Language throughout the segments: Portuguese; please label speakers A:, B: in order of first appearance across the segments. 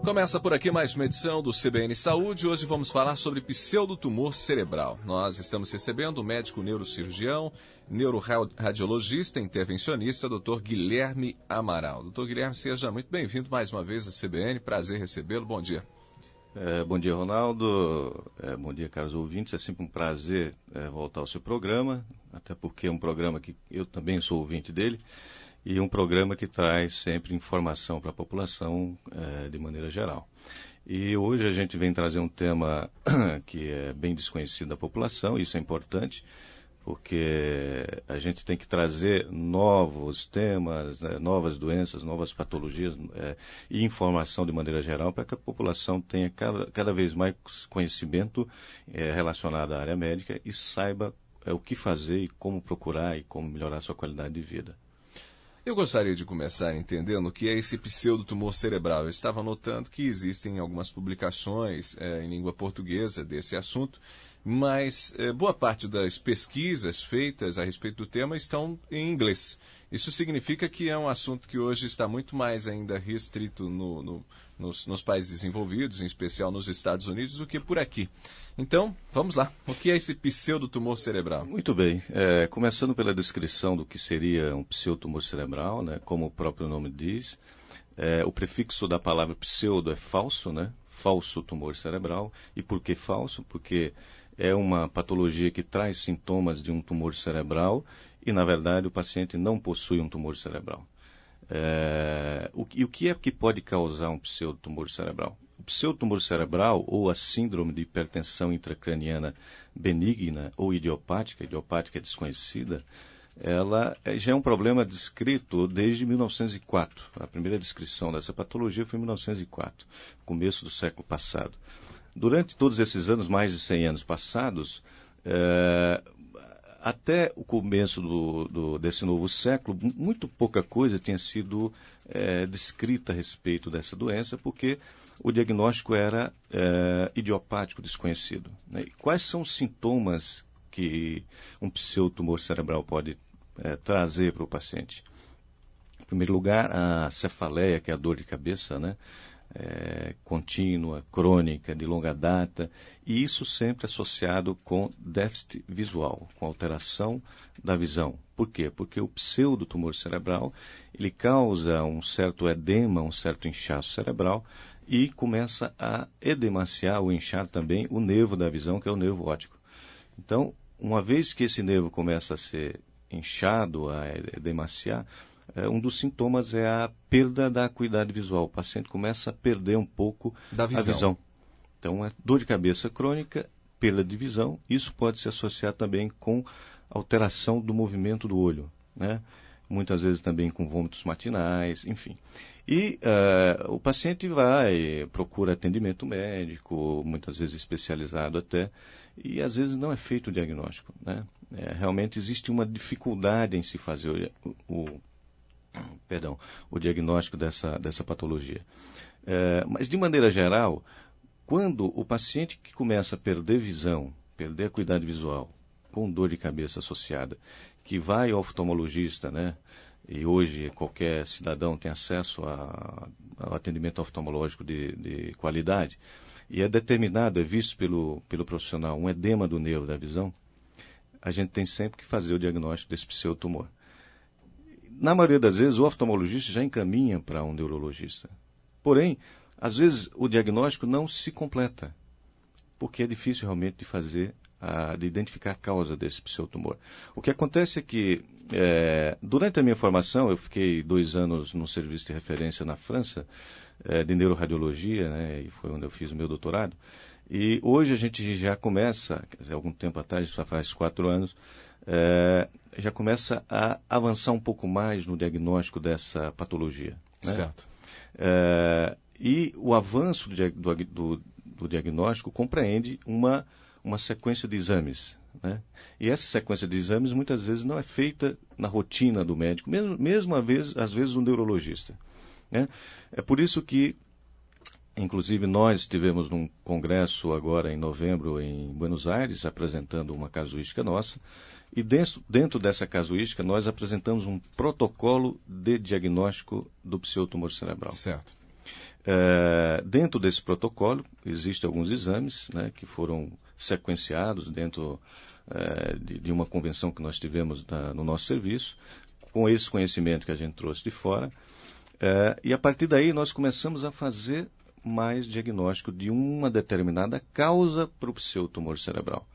A: Começa por aqui mais uma edição do CBN Saúde. Hoje vamos falar sobre pseudotumor cerebral. Nós estamos recebendo o médico neurocirurgião, neuroradiologista, intervencionista, Dr. Guilherme Amaral. Dr. Guilherme, seja muito bem-vindo mais uma vez à CBN. Prazer recebê-lo. Bom dia.
B: Bom dia, Ronaldo. Bom dia, caros ouvintes. É sempre um prazer voltar ao seu programa, até porque é um programa que eu também sou ouvinte dele. E um programa que traz sempre informação para a população de maneira geral. E hoje a gente vem trazer um tema que é bem desconhecido da população, isso é importante, porque a gente tem que trazer novos temas, novas doenças, novas patologias e informação de maneira geral para que a população tenha cada vez mais conhecimento relacionado à área médica e saiba o que fazer e como procurar e como melhorar a sua qualidade de vida.
A: Eu gostaria de começar entendendo o que é esse pseudotumor cerebral. Eu estava notando que existem algumas publicações em língua portuguesa desse assunto, mas boa parte das pesquisas feitas a respeito do tema estão em inglês. Isso significa que é um assunto que hoje está muito mais ainda restrito nos países desenvolvidos, em especial nos Estados Unidos, do que por aqui. Então, vamos lá. O que é esse pseudotumor cerebral?
B: Muito bem. Começando pela descrição do que seria um pseudotumor cerebral, né, como o próprio nome diz, o prefixo da palavra pseudo é falso, né? Falso tumor cerebral. E por que falso? Porque é uma patologia que traz sintomas de um tumor cerebral e, na verdade, o paciente não possui um tumor cerebral. O que é que pode causar um pseudotumor cerebral? O pseudotumor cerebral, ou a síndrome de hipertensão intracraniana benigna ou idiopática é desconhecida, ela já é um problema descrito desde 1904. A primeira descrição dessa patologia foi em 1904, começo do século passado. Durante todos esses anos, mais de 100 anos passados, até o começo desse novo século, muito pouca coisa tinha sido descrita a respeito dessa doença, porque o diagnóstico era idiopático, desconhecido. Né? E quais são os sintomas que um pseudotumor cerebral pode trazer para o paciente? Em primeiro lugar, a cefaleia, que é a dor de cabeça, né? Contínua, crônica, de longa data, e isso sempre associado com déficit visual, com alteração da visão. Por quê? Porque o pseudotumor cerebral, ele causa um certo edema, um certo inchaço cerebral, e começa a edemaciar ou inchar também o nervo da visão, que é o nervo óptico. Então, uma vez que esse nervo começa a ser inchado, a edemaciar, um dos sintomas é a perda da acuidade visual. O paciente começa a perder um pouco a visão. Então, é dor de cabeça crônica, perda de visão. Isso pode se associar também com alteração do movimento do olho, né? Muitas vezes também com vômitos matinais, enfim. E o paciente procura atendimento médico, muitas vezes especializado até, e às vezes não é feito o diagnóstico, né? Realmente existe uma dificuldade em se fazer o diagnóstico dessa patologia. Mas, de maneira geral, quando o paciente que começa a perder visão, perder a acuidade visual, com dor de cabeça associada, que vai ao oftalmologista, né? E hoje qualquer cidadão tem acesso ao atendimento oftalmológico de qualidade, e é determinado, é visto pelo profissional um edema do nervo da visão, a gente tem sempre que fazer o diagnóstico desse pseudotumor. Na maioria das vezes, o oftalmologista já encaminha para um neurologista. Porém, às vezes o diagnóstico não se completa, porque é difícil realmente de identificar a causa desse pseudotumor. O que acontece é que, durante a minha formação, eu fiquei 2 anos num serviço de referência na França, de neuroradiologia, né, e foi onde eu fiz o meu doutorado. E hoje a gente já começa, quer dizer, algum tempo atrás, já faz 4 anos, já começa a avançar um pouco mais no diagnóstico dessa patologia. Né?
A: Certo.
B: E o avanço do diagnóstico compreende uma sequência de exames. Né? E essa sequência de exames muitas vezes não é feita na rotina do médico, mesmo às vezes um neurologista. Né? É por isso que, inclusive, nós estivemos num congresso agora em novembro em Buenos Aires, apresentando uma casuística nossa, e dentro dessa casuística nós apresentamos um protocolo de diagnóstico do pseudotumor cerebral.
A: Certo.
B: Dentro desse protocolo, existem alguns exames, né, que foram sequenciados dentro de uma convenção que nós tivemos no nosso serviço, com esse conhecimento que a gente trouxe de fora. E a partir daí nós começamos a fazer mais diagnóstico de uma determinada causa para o pseudotumor cerebral.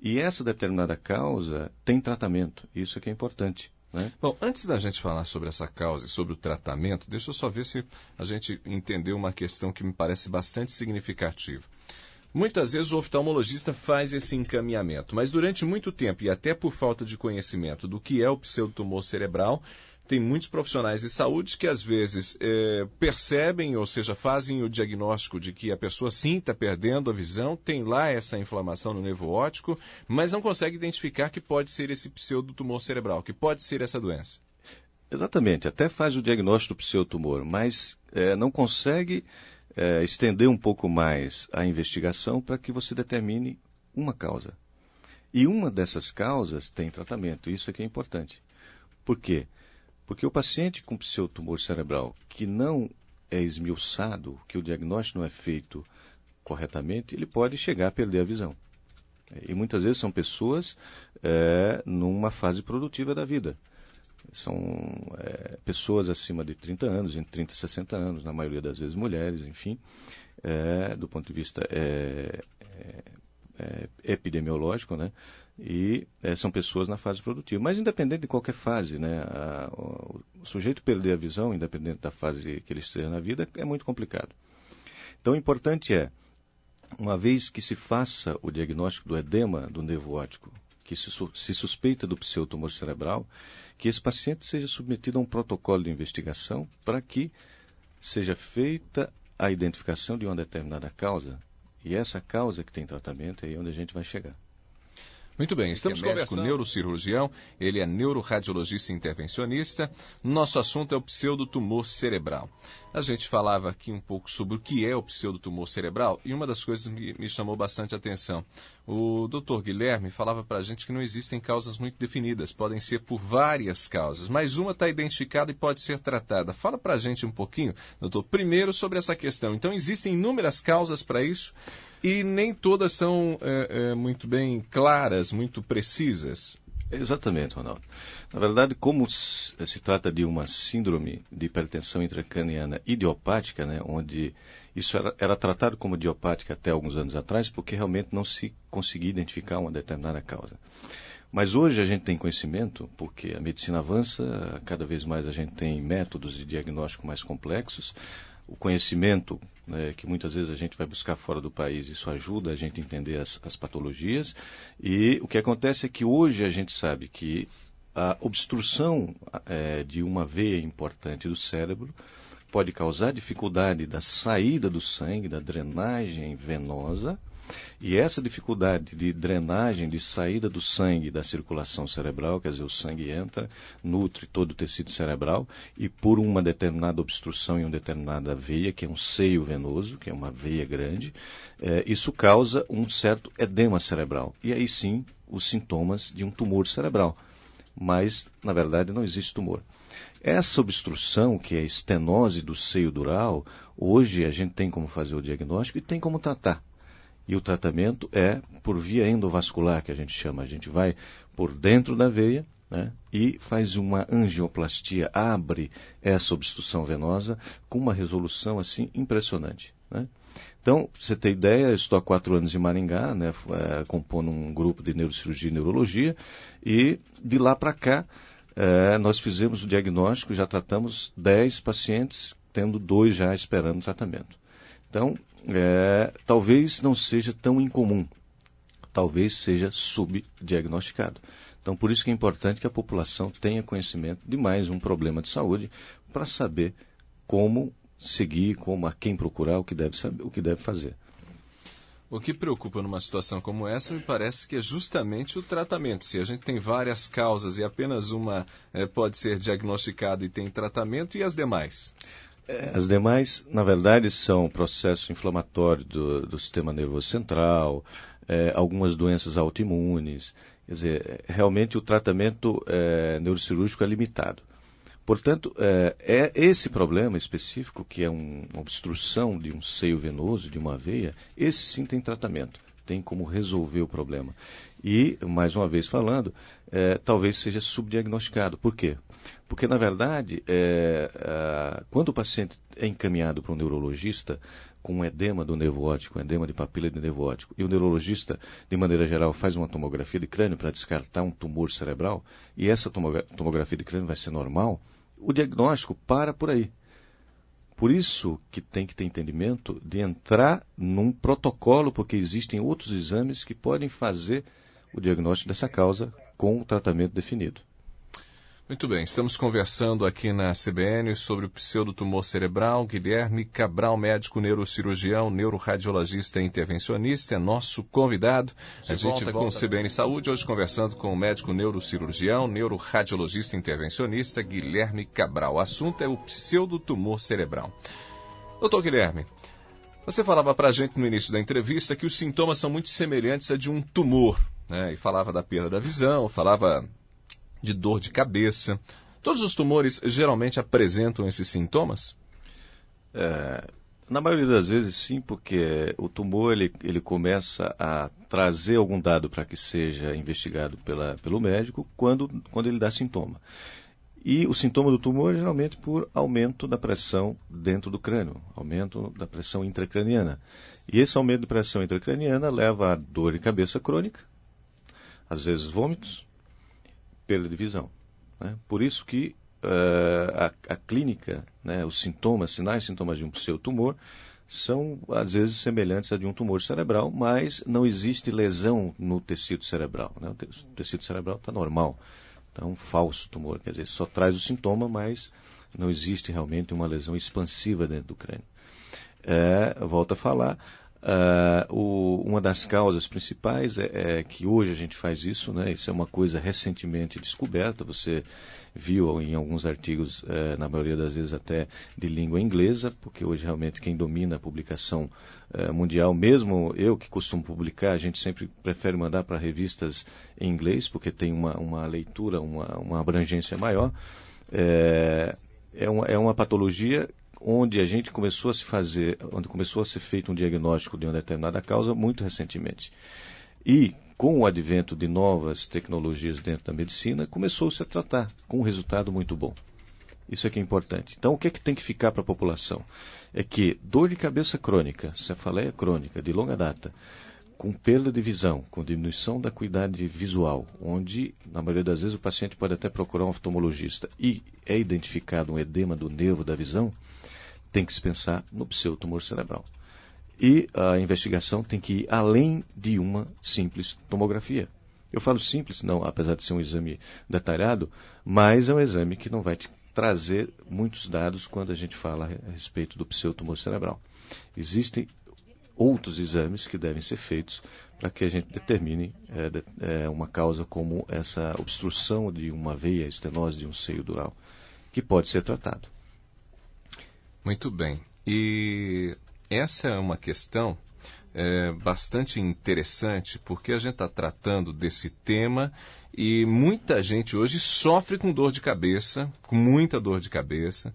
B: E essa determinada causa tem tratamento, isso é que é importante. Né?
A: Bom, antes da gente falar sobre essa causa e sobre o tratamento, deixa eu só ver se a gente entendeu uma questão que me parece bastante significativa. Muitas vezes o oftalmologista faz esse encaminhamento, mas durante muito tempo, e até por falta de conhecimento do que é o pseudotumor cerebral, tem muitos profissionais de saúde que às vezes percebem, ou seja, fazem o diagnóstico de que a pessoa sim está perdendo a visão, tem lá essa inflamação no nervo óptico, mas não consegue identificar que pode ser esse pseudotumor cerebral, que pode ser essa doença.
B: Exatamente, até faz o diagnóstico do pseudotumor, mas não consegue estender um pouco mais a investigação para que você determine uma causa. E uma dessas causas tem tratamento, isso é que é importante. Por quê? Porque o paciente com pseudotumor cerebral que não é esmiuçado, que o diagnóstico não é feito corretamente, ele pode chegar a perder a visão. E muitas vezes são pessoas numa fase produtiva da vida. São pessoas acima de 30 anos, entre 30 e 60 anos, na maioria das vezes mulheres, enfim, do ponto de vista epidemiológico, né? E são pessoas na fase produtiva. Mas independente de qualquer fase, né? O sujeito perder a visão, independente da fase que ele esteja na vida, é muito complicado. Então o importante uma vez que se faça o diagnóstico do edema do nervo óptico, que se suspeita do pseudotumor cerebral, que esse paciente seja submetido a um protocolo de investigação para que seja feita a identificação de uma determinada causa. E essa causa que tem tratamento é aí onde a gente vai chegar.
A: Muito bem, estamos conversando com o neurocirurgião, ele é neuroradiologista intervencionista. Nosso assunto é o pseudotumor cerebral. A gente falava aqui um pouco sobre o que é o pseudotumor cerebral e uma das coisas que me chamou bastante a atenção. O Dr. Guilherme falava para a gente que não existem causas muito definidas, podem ser por várias causas, mas uma está identificada e pode ser tratada. Fala para a gente um pouquinho, doutor, primeiro sobre essa questão. Então, existem inúmeras causas para isso e nem todas são muito bem claras, muito precisas.
B: Exatamente, Ronaldo. Na verdade, como se trata de uma síndrome de hipertensão intracraniana idiopática, né, onde isso era tratado como idiopática até alguns anos atrás, porque realmente não se conseguia identificar uma determinada causa. Mas hoje a gente tem conhecimento, porque a medicina avança, cada vez mais a gente tem métodos de diagnóstico mais complexos, o conhecimento, né, que muitas vezes a gente vai buscar fora do país, isso ajuda a gente a entender as patologias. E o que acontece é que hoje a gente sabe que a obstrução de uma veia importante do cérebro pode causar dificuldade da saída do sangue, da drenagem venosa, e essa dificuldade de drenagem, de saída do sangue da circulação cerebral, quer dizer, o sangue entra, nutre todo o tecido cerebral, e por uma determinada obstrução em uma determinada veia, que é um seio venoso, que é uma veia grande, isso causa um certo edema cerebral. E aí sim, os sintomas de um tumor cerebral. Mas, na verdade, não existe tumor. Essa obstrução, que é a estenose do seio dural, hoje a gente tem como fazer o diagnóstico e tem como tratar. E o tratamento é por via endovascular, que a gente chama. A gente vai por dentro da veia, né, e faz uma angioplastia, abre essa obstrução venosa com uma resolução assim impressionante. Né? Então, pra você ter ideia, eu estou há 4 anos em Maringá, né, compondo um grupo de neurocirurgia e neurologia, e de lá para cá nós fizemos o diagnóstico, já tratamos 10 pacientes, tendo 2 já esperando tratamento. Então, talvez não seja tão incomum, talvez seja subdiagnosticado. Então, por isso que é importante que a população tenha conhecimento de mais um problema de saúde para saber como seguir, a quem procurar, o que deve saber, o que deve fazer.
A: O que preocupa numa situação como essa me parece que é justamente o tratamento. Se a gente tem várias causas e apenas uma pode ser diagnosticada e tem tratamento, e as demais?
B: As demais, na verdade, são processo inflamatório do sistema nervoso central, algumas doenças autoimunes. Quer dizer, realmente o tratamento neurocirúrgico é limitado. Portanto, é esse problema específico, que é uma obstrução de um seio venoso, de uma veia, esse sim tem tratamento, tem como resolver o problema. E, mais uma vez falando, talvez seja subdiagnosticado. Por quê? Porque, na verdade, quando o paciente é encaminhado para um neurologista com um edema do nervo óptico, um edema de papila de nervo óptico, e o neurologista, de maneira geral, faz uma tomografia de crânio para descartar um tumor cerebral, e essa tomografia de crânio vai ser normal, o diagnóstico para por aí. Por isso que tem que ter entendimento de entrar num protocolo, porque existem outros exames que podem fazer o diagnóstico dessa causa com o tratamento definido.
A: Muito bem, estamos conversando aqui na CBN sobre o pseudotumor cerebral. Guilherme Cabral, médico neurocirurgião, neuroradiologista e intervencionista, é nosso convidado. A gente volta com o CBN Saúde, hoje conversando com o médico neurocirurgião, neuroradiologista e intervencionista, Guilherme Cabral. O assunto é o pseudotumor cerebral. Doutor Guilherme, você falava para a gente no início da entrevista que os sintomas são muito semelhantes a de um tumor, né? E falava da perda da visão, falava de dor de cabeça. Todos os tumores geralmente apresentam esses sintomas?
B: Na maioria das vezes sim, porque o tumor ele começa a trazer algum dado para que seja investigado pelo médico quando ele dá sintoma. E o sintoma do tumor é geralmente por aumento da pressão dentro do crânio, aumento da pressão intracraniana. E esse aumento de pressão intracraniana leva a dor de cabeça crônica, às vezes vômitos, perda de visão, né? Por isso que a clínica, né, os sintomas, sinais e sintomas de um pseudotumor são às vezes semelhantes a de um tumor cerebral, mas não existe lesão no tecido cerebral, né? O tecido cerebral está normal, então um falso tumor, quer dizer, só traz o sintoma, mas não existe realmente uma lesão expansiva dentro do crânio. Volto a falar, uma das causas principais é que hoje a gente faz isso, né? Isso é uma coisa recentemente descoberta, você viu em alguns artigos, na maioria das vezes até de língua inglesa, porque hoje realmente quem domina a publicação mundial, mesmo eu que costumo publicar, a gente sempre prefere mandar para revistas em inglês, porque tem uma leitura, uma abrangência maior. É uma patologia onde a gente começou a onde começou a ser feito um diagnóstico de uma determinada causa muito recentemente. E com o advento de novas tecnologias dentro da medicina, começou-se a tratar com um resultado muito bom. Isso é que é importante. Então, o que é que tem que ficar para a população? É que dor de cabeça crônica, cefaleia crônica de longa data, com perda de visão, com diminuição da acuidade visual, onde, na maioria das vezes, o paciente pode até procurar um oftalmologista e é identificado um edema do nervo da visão, tem que se pensar no pseudotumor cerebral. E a investigação tem que ir além de uma simples tomografia. Eu falo simples, não, apesar de ser um exame detalhado, mas é um exame que não vai te trazer muitos dados quando a gente fala a respeito do pseudotumor cerebral. Existem outros exames que devem ser feitos para que a gente determine uma causa como essa obstrução de uma veia, estenose de um seio dural, que pode ser tratado.
A: Muito bem. E essa é uma questão bastante interessante, porque a gente está tratando desse tema e muita gente hoje sofre com dor de cabeça, com muita dor de cabeça,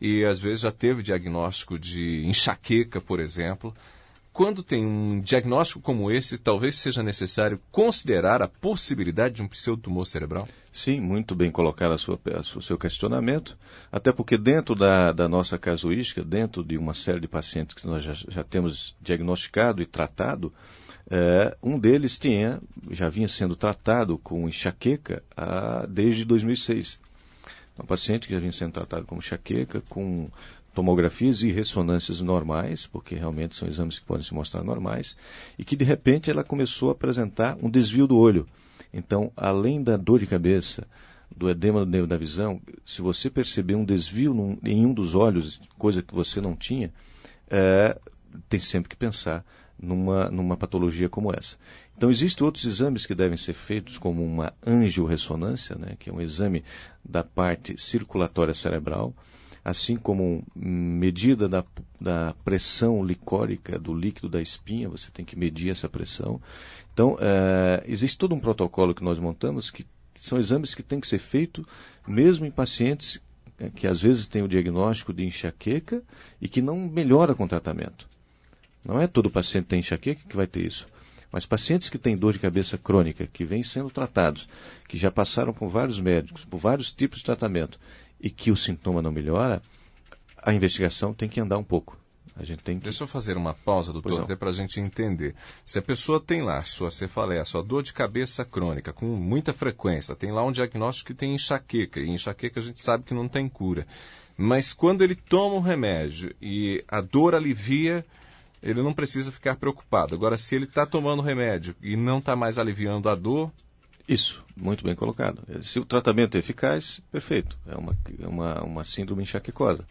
A: e às vezes já teve diagnóstico de enxaqueca, por exemplo. Quando tem um diagnóstico como esse, talvez seja necessário considerar a possibilidade de um pseudotumor cerebral?
B: Sim, muito bem colocado o seu questionamento, até porque dentro da nossa casuística, dentro de uma série de pacientes que nós já temos diagnosticado e tratado, um deles já vinha sendo tratado com enxaqueca desde 2006. Um paciente que já vinha sendo tratado com enxaqueca, com tomografias e ressonâncias normais, porque realmente são exames que podem se mostrar normais, e que de repente ela começou a apresentar um desvio do olho. Então, além da dor de cabeça, do edema do nervo da visão, se você perceber um desvio em um dos olhos, coisa que você não tinha, tem sempre que pensar numa patologia como essa. Então, existem outros exames que devem ser feitos, como uma angiorressonância, né, que é um exame da parte circulatória cerebral, assim como medida da pressão licórica do líquido da espinha, você tem que medir essa pressão. Então, existe todo um protocolo que nós montamos, que são exames que têm que ser feitos mesmo em pacientes que às vezes tem o diagnóstico de enxaqueca e que não melhora com o tratamento. Não é todo paciente que tem enxaqueca que vai ter isso. Mas pacientes que têm dor de cabeça crônica, que vêm sendo tratados, que já passaram por vários médicos, por vários tipos de tratamento, e que o sintoma não melhora, a investigação tem que andar um pouco. A gente tem que...
A: Deixa eu fazer uma pausa, doutor, até para a gente entender. Se a pessoa tem lá sua cefaleia, sua dor de cabeça crônica, com muita frequência, tem lá um diagnóstico que tem enxaqueca, e enxaqueca a gente sabe que não tem cura. Mas quando ele toma um remédio e a dor alivia, ele não precisa ficar preocupado. Agora, se ele está tomando remédio e não está mais aliviando a dor...
B: Isso, muito bem colocado. Se o tratamento é eficaz, perfeito. É uma síndrome enxaquecosa.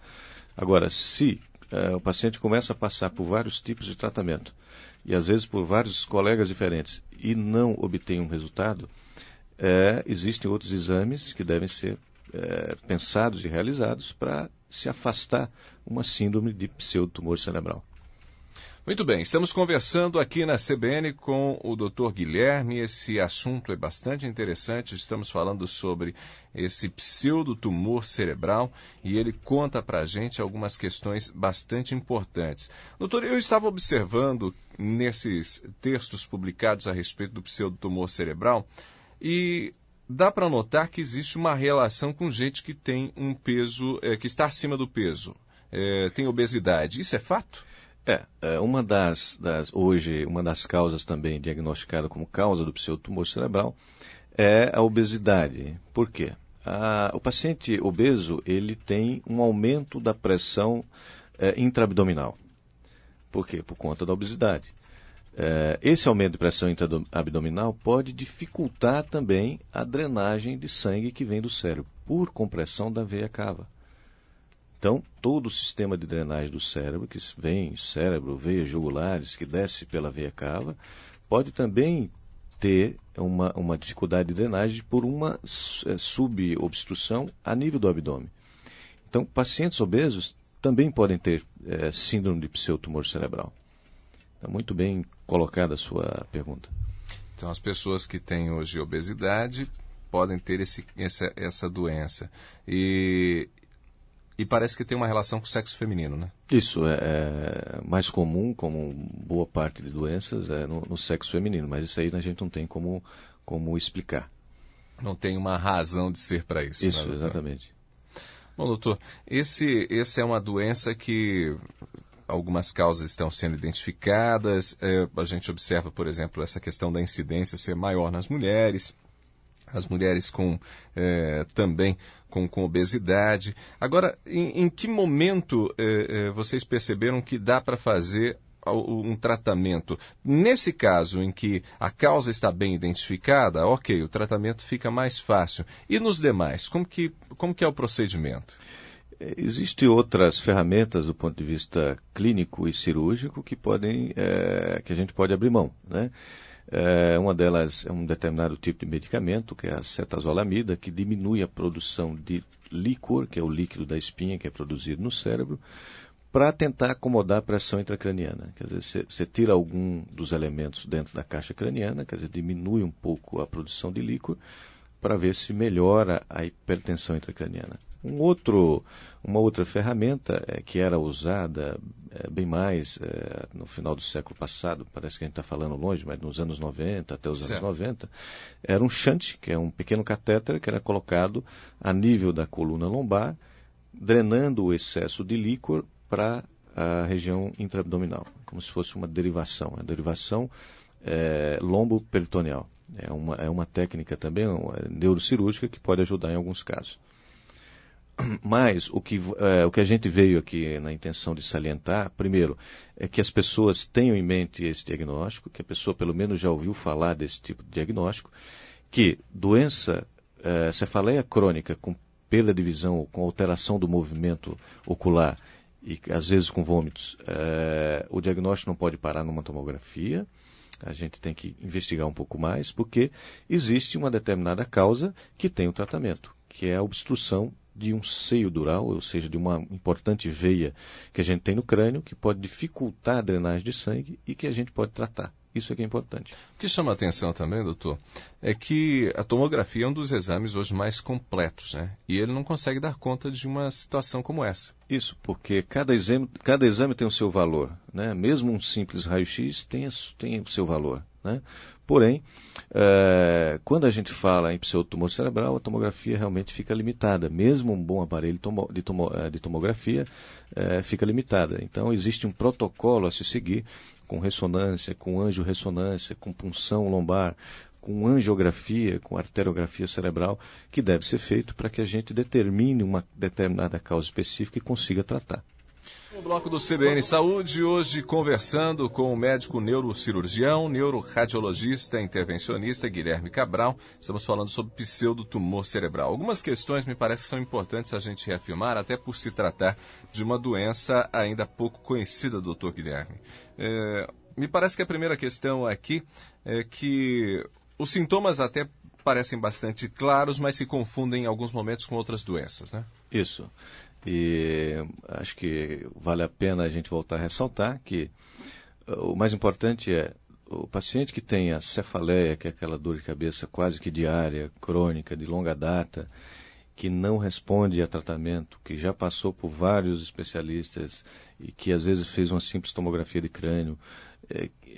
B: Agora, se o paciente começa a passar por vários tipos de tratamento, e às vezes por vários colegas diferentes, e não obtém um resultado, existem outros exames que devem ser pensados e realizados para se afastar uma síndrome de pseudotumor cerebral.
A: Muito bem, estamos conversando aqui na CBN com o Dr. Guilherme. Esse assunto é bastante interessante. Estamos falando sobre esse pseudotumor cerebral e ele conta para a gente algumas questões bastante importantes. Doutor, eu estava observando nesses textos publicados a respeito do pseudotumor cerebral e dá para notar que existe uma relação com gente que tem um peso, que está acima do peso, tem obesidade. Isso é fato?
B: Hoje, uma das causas também diagnosticada como causa do pseudotumor cerebral é a obesidade. Por quê? O paciente obeso, ele tem um aumento da pressão intraabdominal. Por quê? Por conta da obesidade. Esse aumento de pressão intraabdominal pode dificultar também a drenagem de sangue que vem do cérebro, por compressão da veia cava. Então, todo o sistema de drenagem do cérebro, que vem cérebro, veias jugulares, que desce pela veia cava, pode também ter uma dificuldade de drenagem por uma subobstrução a nível do abdômen. Então, pacientes obesos também podem ter síndrome de pseudotumor cerebral. Está muito bem colocada a sua pergunta.
A: Então, as pessoas que têm hoje obesidade podem ter essa doença. E parece que tem uma relação com o sexo feminino, né?
B: Isso é mais comum, como boa parte de doenças, no sexo feminino, mas isso aí a gente não tem como explicar.
A: Não tem uma razão de ser para isso.
B: Isso,
A: né,
B: exatamente.
A: Bom, doutor, essa é uma doença que algumas causas estão sendo identificadas. A gente observa, por exemplo, essa questão da incidência ser maior nas mulheres. As mulheres também com obesidade. Agora, em que momento vocês perceberam que dá para fazer um tratamento? Nesse caso em que a causa está bem identificada, ok, o tratamento fica mais fácil. E nos demais, como que é o procedimento?
B: Existem outras ferramentas do ponto de vista clínico e cirúrgico que a gente pode abrir mão, né? Uma delas é um determinado tipo de medicamento, que é a cetazolamida, que diminui a produção de líquor, que é o líquido da espinha que é produzido no cérebro, para tentar acomodar a pressão intracraniana. Quer dizer, você tira algum dos elementos dentro da caixa craniana, quer dizer, diminui um pouco a produção de líquor, para ver se melhora a hipertensão intracraniana. Uma outra ferramenta que era usada bem mais no final do século passado, parece que a gente está falando longe, mas nos anos 90, até os anos 90, era um shunt, que é um pequeno catéter que era colocado a nível da coluna lombar, drenando o excesso de líquor para a região intraabdominal, como se fosse uma derivação lombo-peritoneal. É uma técnica também neurocirúrgica que pode ajudar em alguns casos. Mas o que a gente veio aqui na intenção de salientar, primeiro, é que as pessoas tenham em mente esse diagnóstico, que a pessoa pelo menos já ouviu falar desse tipo de diagnóstico, que doença, cefaleia crônica com perda de visão, com alteração do movimento ocular e às vezes com vômitos, o diagnóstico não pode parar numa tomografia. A gente tem que investigar um pouco mais, porque existe uma determinada causa que tem o tratamento, que é a obstrução de um seio dural, ou seja, de uma importante veia que a gente tem no crânio, que pode dificultar a drenagem de sangue e que a gente pode tratar. Isso é que é importante.
A: O que chama a atenção também, doutor, é que a tomografia é um dos exames hoje mais completos, né? E ele não consegue dar conta de uma situação como essa.
B: Isso, porque cada exame tem o seu valor, né? Mesmo um simples raio-x tem o seu valor, né? Porém, quando a gente fala em pseudotumor cerebral, a tomografia realmente fica limitada. Mesmo um bom aparelho de tomografia fica limitada. Então, existe um protocolo a se seguir com ressonância, com angiorressonância, com punção lombar, com angiografia, com arteriografia cerebral, que deve ser feito para que a gente determine uma determinada causa específica e consiga tratar.
A: No bloco do CBN Saúde, hoje conversando com o médico neurocirurgião, neuroradiologista, intervencionista Guilherme Cabral. Estamos falando sobre pseudotumor cerebral. Algumas questões me parece que são importantes a gente reafirmar, até por se tratar de uma doença ainda pouco conhecida, doutor Guilherme. Me parece que a primeira questão aqui é que os sintomas até parecem bastante claros, mas se confundem em alguns momentos com outras doenças, né?
B: Isso. E acho que vale a pena a gente voltar a ressaltar que o mais importante é o paciente que tem a cefaleia, que é aquela dor de cabeça quase que diária, crônica, de longa data, que não responde a tratamento, que já passou por vários especialistas e que às vezes fez uma simples tomografia de crânio,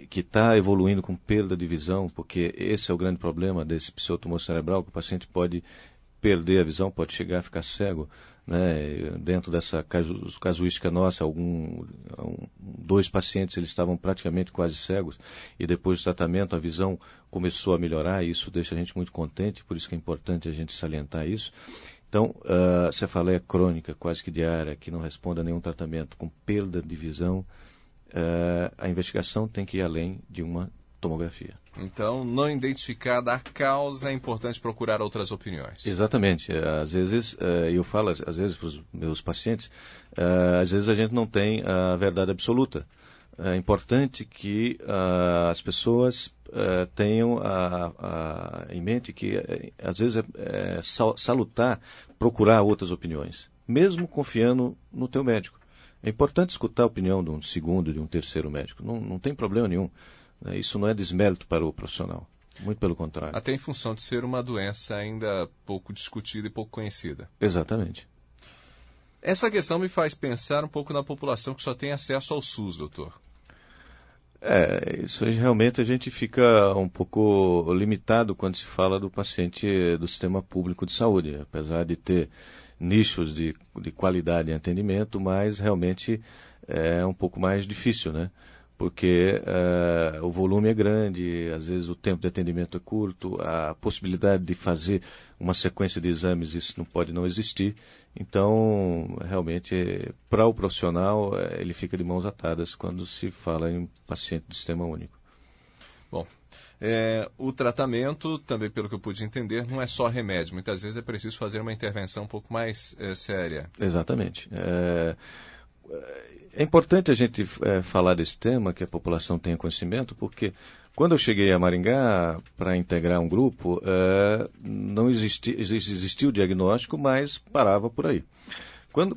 B: que está evoluindo com perda de visão, porque esse é o grande problema desse pseudotumor cerebral, que o paciente pode perder a visão, pode chegar a ficar cego, né? Dentro dessa casuística nossa, dois pacientes eles estavam praticamente quase cegos e depois do tratamento a visão começou a melhorar e isso deixa a gente muito contente, por isso que é importante a gente salientar isso. Então, cefaleia crônica, quase que diária, que não responde a nenhum tratamento, com perda de visão, a investigação tem que ir além de uma tomografia.
A: Então, não identificada a causa, é importante procurar outras opiniões.
B: Exatamente. Às vezes, eu falo às vezes para os meus pacientes, às vezes a gente não tem a verdade absoluta. É importante que as pessoas tenham em mente que às vezes é salutar procurar outras opiniões, mesmo confiando no teu médico. É importante escutar a opinião de um segundo, de um terceiro médico. Não tem problema nenhum. Isso não é desmérito para o profissional. Muito pelo contrário.
A: Até em função de ser uma doença ainda pouco discutida e pouco conhecida.
B: Exatamente.
A: Essa questão me faz pensar um pouco na população que só tem acesso ao SUS, doutor.
B: Isso realmente a gente fica um pouco limitado quando se fala do paciente do sistema público de saúde, apesar de ter nichos de qualidade em atendimento, mas realmente é um pouco mais difícil, né? Porque o volume é grande, às vezes o tempo de atendimento é curto, a possibilidade de fazer uma sequência de exames, isso não pode não existir. Então, realmente, para o profissional, ele fica de mãos atadas quando se fala em paciente do sistema único.
A: Bom, o tratamento, também pelo que eu pude entender, não é só remédio. Muitas vezes é preciso fazer uma intervenção um pouco mais séria.
B: Exatamente. É importante a gente falar desse tema, que a população tenha conhecimento, porque quando eu cheguei a Maringá para integrar um grupo, não existia o diagnóstico, mas parava por aí.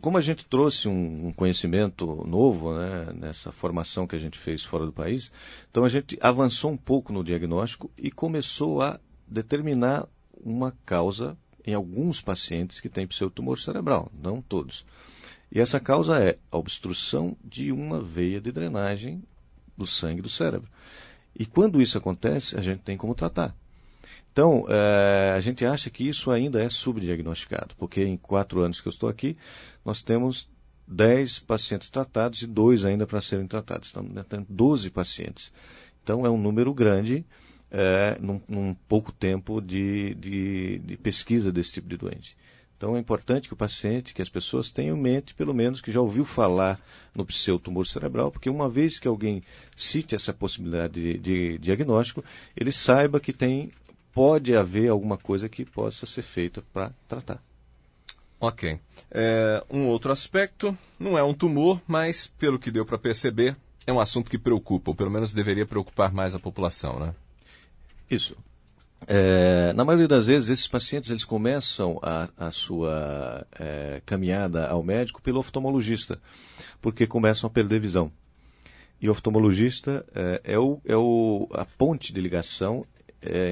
B: Como a gente trouxe um conhecimento novo, né, nessa formação que a gente fez fora do país, então a gente avançou um pouco no diagnóstico e começou a determinar uma causa em alguns pacientes que têm pseudotumor cerebral, não todos. E essa causa é a obstrução de uma veia de drenagem do sangue do cérebro. E quando isso acontece, a gente tem como tratar. Então, a gente acha que isso ainda é subdiagnosticado, porque em 4 anos que eu estou aqui, nós temos 10 pacientes tratados e 2 ainda para serem tratados. Estamos tendo 12 pacientes. Então, é um número grande num pouco tempo de pesquisa desse tipo de doente. Então é importante que o paciente, que as pessoas tenham em mente, pelo menos, que já ouviu falar no pseudotumor cerebral, porque uma vez que alguém cite essa possibilidade de diagnóstico, ele saiba que pode haver alguma coisa que possa ser feita para tratar.
A: Ok. Um outro aspecto, não é um tumor, mas, pelo que deu para perceber, é um assunto que preocupa, ou pelo menos deveria preocupar mais a população, né?
B: Isso. Na maioria das vezes, esses pacientes eles começam a sua caminhada ao médico pelo oftalmologista, porque começam a perder visão. E o oftalmologista a ponte de ligação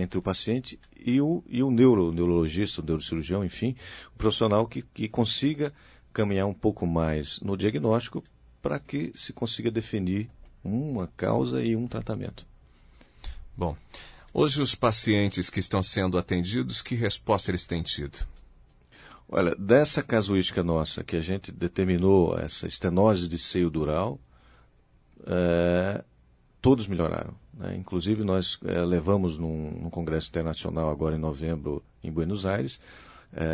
B: entre o paciente e o neurologista, o neurocirurgião, enfim, o profissional que consiga caminhar um pouco mais no diagnóstico para que se consiga definir uma causa e um tratamento.
A: Bom, hoje os pacientes que estão sendo atendidos, que resposta eles têm tido?
B: Olha, dessa casuística nossa, que a gente determinou essa estenose de seio dural, todos melhoraram, né? Inclusive nós levamos num congresso internacional agora em novembro em Buenos Aires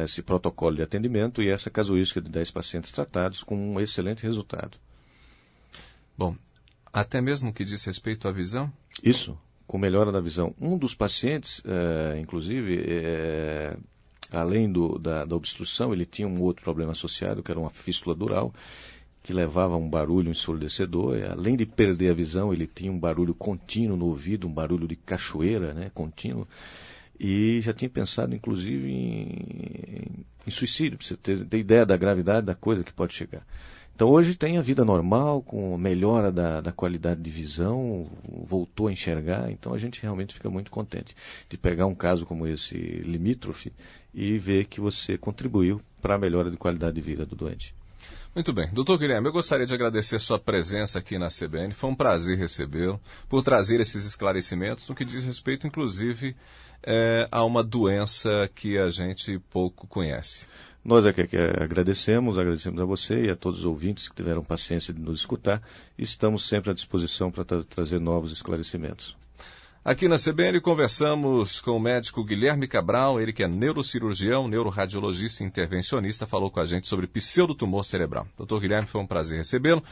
B: esse protocolo de atendimento e essa casuística de 10 pacientes tratados com um excelente resultado.
A: Bom, até mesmo no que diz respeito à visão?
B: Isso, com melhora da visão. Um dos pacientes, inclusive, além da obstrução, ele tinha um outro problema associado, que era uma fístula dural, que levava a um barulho ensurdecedor. Além de perder a visão, ele tinha um barulho contínuo no ouvido, um barulho de cachoeira, né, contínuo. E já tinha pensado, inclusive, em suicídio, para você ter ideia da gravidade da coisa que pode chegar. Então, hoje tem a vida normal, com melhora da qualidade de visão, voltou a enxergar. Então, a gente realmente fica muito contente de pegar um caso como esse limítrofe e ver que você contribuiu para a melhora de qualidade de vida do doente.
A: Muito bem. Doutor Guilherme, eu gostaria de agradecer sua presença aqui na CBN. Foi um prazer recebê-lo, por trazer esses esclarecimentos no que diz respeito, inclusive, a uma doença que a gente pouco conhece.
B: Nós agradecemos a você e a todos os ouvintes que tiveram paciência de nos escutar e estamos sempre à disposição para trazer novos esclarecimentos.
A: Aqui na CBN conversamos com o médico Guilherme Cabral, ele que é neurocirurgião, neuroradiologista e intervencionista, falou com a gente sobre pseudotumor cerebral. Doutor Guilherme, foi um prazer recebê-lo.